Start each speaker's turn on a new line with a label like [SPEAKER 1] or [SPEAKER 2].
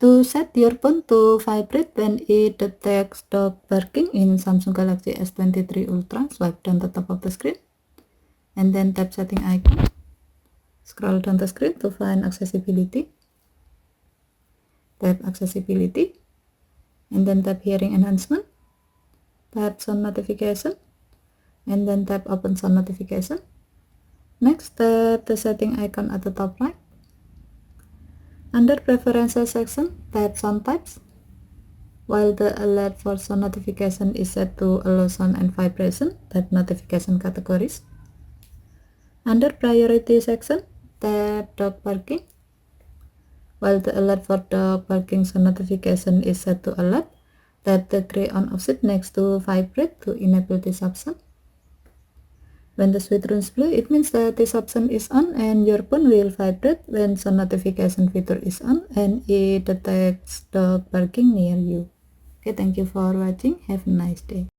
[SPEAKER 1] To set your phone to vibrate when it detects dog barking in Samsung Galaxy S23 Ultra, swipe down the top of the screen and then tap setting icon. Scroll down the screen to find accessibility. Tap accessibility and then tap hearing enhancement. Tap sound notification and then tap open sound notification. Next, tap the setting icon at the top right. Under preferences section, tap sound types. While the alert for sound notification is set to allow sound and vibration, tap notification categories. Under priority section, tap dog barking. While the alert for dog barking sound notification is set to alert, tap the gray on off switch next to vibrate to enable this option. When the switch turns blue, it means that this option is on and your phone will vibrate when sound notification feature is on and it detects dog barking near you. Okay, thank you for watching. Have a nice day.